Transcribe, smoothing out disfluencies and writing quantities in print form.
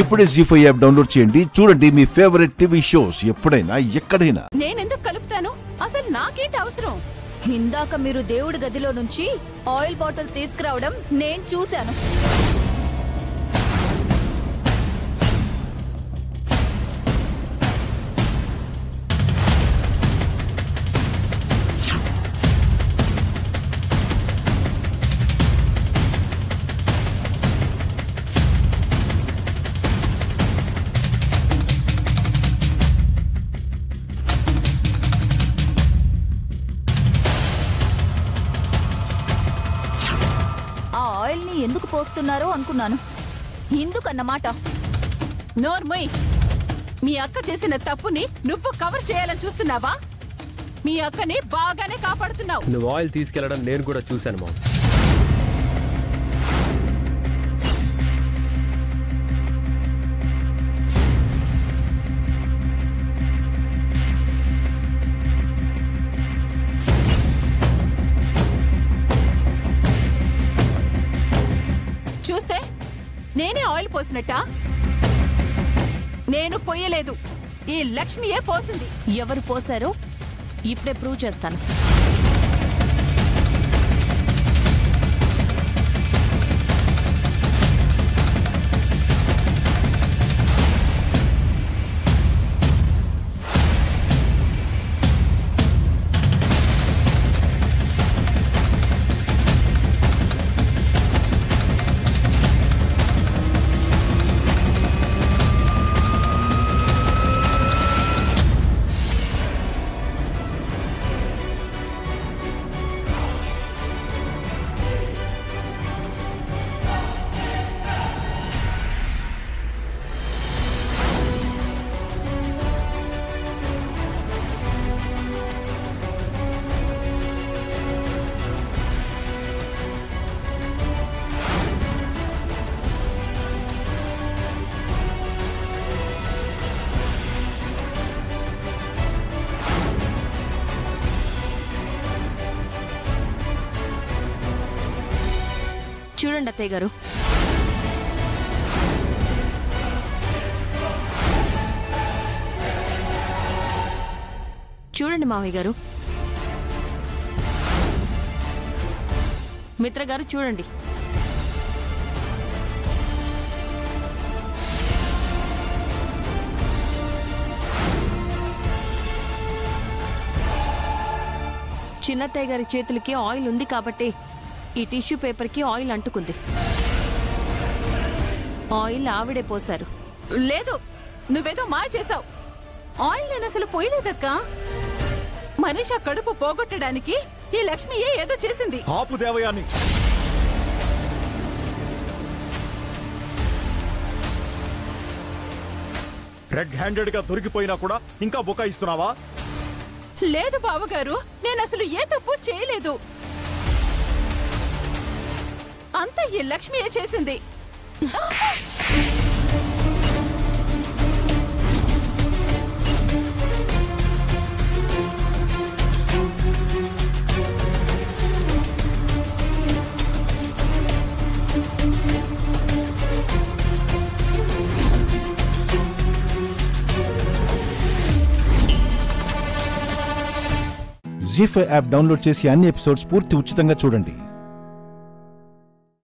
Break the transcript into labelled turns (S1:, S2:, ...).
S1: ఇప్పుడే జీ5 app download చేయండి. చూడండి మీ ఫేవరెట్ టీవీ షోస్ ఎప్పుడైనా ఎక్కడైనా.
S2: నేనెందుకు కలుపుతాను? అసలు నాకేంటి అవసరం?
S3: ఇందాక మీరు దేవుడి గదిలో నుంచి ఆయిల్ బాటిల్ తీసుకురావడం నేను చూశాను. ఎందుకు పోస్తున్నారో అనుకున్నాను. ఎందుకన్నమాట?
S2: నోర్మయ్, మీ అక్క చేసిన తప్పుని నువ్వు కవర్ చేయాలని చూస్తున్నావా? మీ అక్కని బాగానే కాపాడుతున్నావు.
S4: నువ్వు ఆయిల్ తీసుకెళ్లడం నేను కూడా చూశాను మా.
S2: చూస్తే నేనే ఆయిల్ పోసినట్టా? నేను పోయలేదు, ఈ లక్ష్మియే పోసింది.
S3: ఎవరు పోసారో ఇప్పుడే ప్రూవ్ చేస్తాను. చూడండి అత్తయ్య గారు, చూడండి మావయ్య గారు, మిత్ర గారు చూడండి. చిన్నత్తయ్య గారి చేతులకి ఆయిల్ ఉంది కాబట్టి ఈ టిష్యూ పేపర్ కి ఆయిల్ అంటుకుంది. ఆయిల్ ఆవిడే పోశారు.
S2: లేదు, నువ్వేదో మాయ చేసావు. ఆయిల్ నేను అసలు పోయలేదక్క. మనీషా కడుపు పోగొట్టడానికి ఈ లక్ష్మియే ఏదో చేసింది.
S5: ఆపు దేవయాని. రెడ్ హ్యాండెడ్ గా దొరికిపోయినా కూడా ఇంకా బుకాయిస్తున్నావా?
S2: లేదు బావగారు, నేను అసలు ఏ తప్పు చేయలేదు. అంతా ఈ లక్ష్మియే చేసింది.
S1: జీ5 యాప్ డౌన్లోడ్ చేసి అన్ని ఎపిసోడ్స్ పూర్తి ఉచితంగా చూడండి.